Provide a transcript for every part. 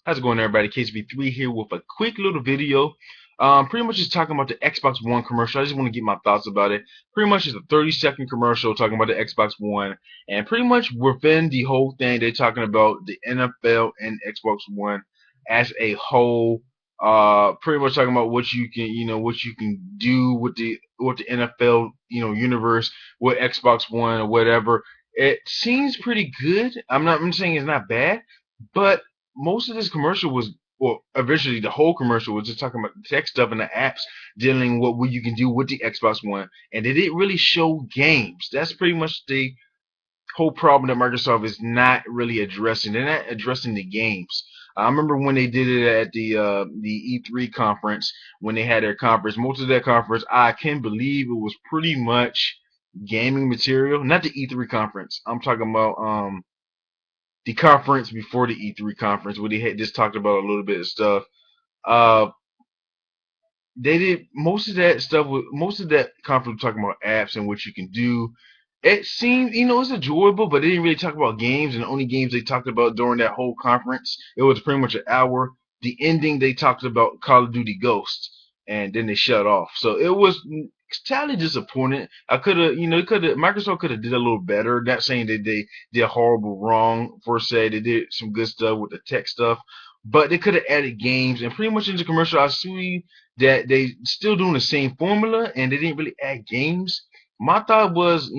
How's it going, everybody? KSB3 here with a quick little video. Pretty much just talking about the Xbox One commercial. I just want to get my thoughts about it. Pretty much it's a 30-second commercial talking about the Xbox One, and pretty much within the whole thing, they're talking about the NFL and Xbox One as a whole. Pretty much talking about what you can, what you can do with the NFL, universe with Xbox One or whatever. It seems pretty good. I'm saying it's not bad, but most of this commercial was, well, eventually the whole commercial was just talking about the tech stuff and the apps dealing with what you can do with the Xbox One, and they didn't really show games. That's pretty much the whole problem that Microsoft is not really addressing. They're not addressing the games. I remember when they did it at the E3 conference when they had their conference. Most of that conference, I can believe it was pretty much gaming material. Not the E3 conference. I'm talking about the conference before the E3 conference where they had just talked about a little bit of stuff. Uh, they did most of that stuff with most of that conference talking about apps and what you can do. It seemed, it's enjoyable, but they didn't really talk about games. And the only games they talked about during that whole conference, it was pretty much an hour. The ending, they talked about Call of Duty Ghosts, and then they shut off. So it was totally disappointing. I could have, Microsoft could have did a little better. Not saying that they did horrible wrong per se. They did some good stuff with the tech stuff, but they could have added games. And pretty much in the commercial, I see that they still doing the same formula, and they didn't really add games. My thought was,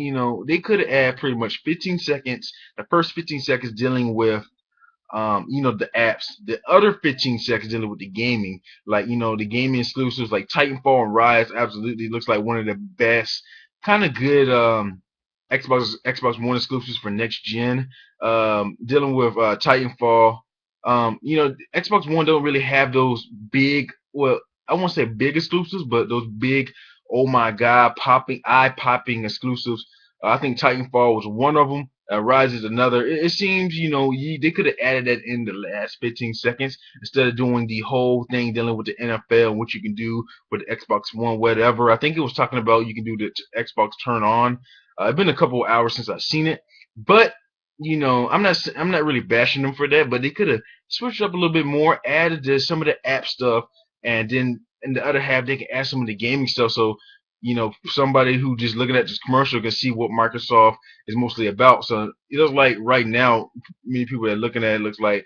they could have added pretty much 15 seconds, the first 15 seconds dealing with, the apps, the other 15 seconds dealing with the gaming, like, the gaming exclusives like Titanfall and Rise absolutely looks like one of the best, kind of good, Xbox One exclusives for next gen. Dealing with, Titanfall, Xbox One don't really have those big, well, I won't say big exclusives, but those big, oh my god, eye popping exclusives. I think Titanfall was one of them. Rise is another. It seems, they could have added that in the last 15 seconds instead of doing the whole thing dealing with the NFL and what you can do with the Xbox One, whatever. I think it was talking about you can do the Xbox turn on. It's been a couple of hours since I've seen it, but I'm not really bashing them for that. But they could have switched up a little bit more, added some of the app stuff, and then in the other half they can add some of the gaming stuff. So somebody who just looking at this commercial can see what Microsoft is mostly about. So it looks like right now, many people that are looking at it looks like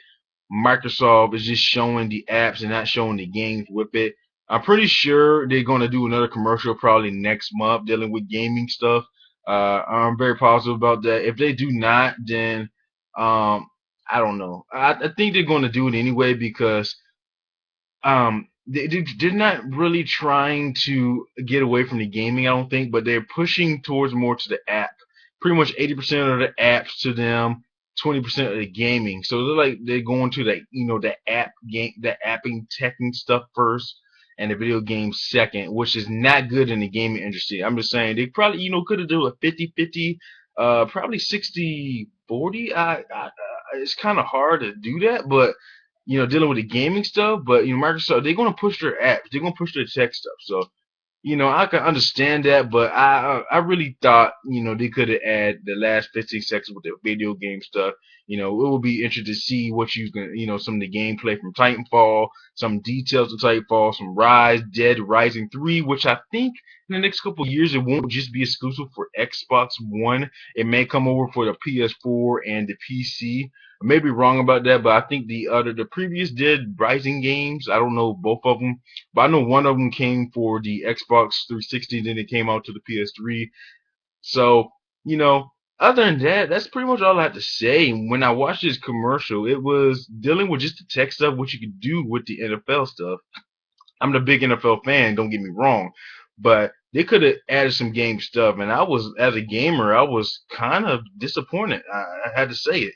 Microsoft is just showing the apps and not showing the games with it. I'm pretty sure they're going to do another commercial probably next month dealing with gaming stuff. I'm very positive about that. If they do not, then I don't know. I think they're going to do it anyway because they're not really trying to get away from the gaming, I don't think, but they're pushing towards more to the app. Pretty much 80% of the apps to them, 20% of the gaming. So they're going to the app game, the apping teching stuff first, and the video game second, which is not good in the gaming industry. I'm just saying they probably could have done a 50-50, probably 60-40. It's kind of hard to do that, but dealing with the gaming stuff. But Microsoft, they're gonna push their apps, they're gonna push their tech stuff. So I can understand that, but I really thought they could have added the last 15 seconds with the video game stuff. It would be interesting to see what you can, some of the gameplay from Titanfall, some details of Titanfall, some Rise, Dead Rising 3, which I think in the next couple of years it won't just be exclusive for Xbox One. It may come over for the PS4 and the PC. I may be wrong about that, but I think the previous Dead Rising games, I don't know both of them, but I know one of them came for the Xbox 360, then it came out to the PS3. So, you know, other than that, that's pretty much all I have to say. When I watched this commercial, it was dealing with just the tech stuff, what you could do with the NFL stuff. I'm the big NFL fan, don't get me wrong, but they could have added some game stuff, and as a gamer, I was kind of disappointed. I had to say it,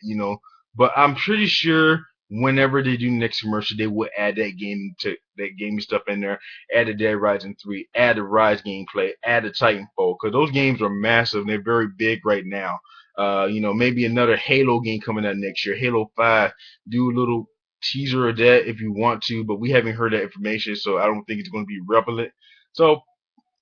but I'm pretty sure whenever they do next commercial, they will add that gaming stuff in there, add the Dead Rising 3, add the Rise gameplay, add the Titanfall, because those games are massive and they're very big right now. Maybe another Halo game coming out next year, Halo 5. Do a little teaser of that if you want to, but we haven't heard that information, so I don't think it's going to be relevant. So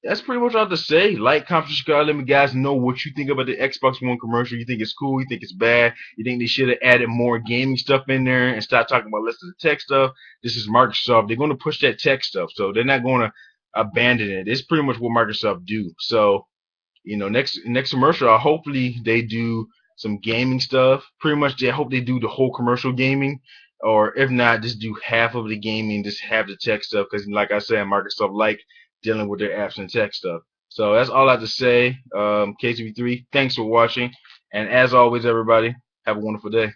that's pretty much all I have to say. Like, comment, subscribe. Let me guys know what you think about the Xbox One commercial. You think it's cool? You think it's bad? You think they should have added more gaming stuff in there and stop talking about less of the tech stuff? This is Microsoft. They're going to push that tech stuff, so they're not going to abandon it. It's pretty much what Microsoft do. So, next commercial, hopefully they do some gaming stuff. Pretty much, I hope they do the whole commercial gaming, or if not, just do half of the gaming, just have the tech stuff. Because, like I said, Microsoft like dealing with their apps and tech stuff. So that's all I have to say. KCB3, thanks for watching, and as always, everybody, have a wonderful day.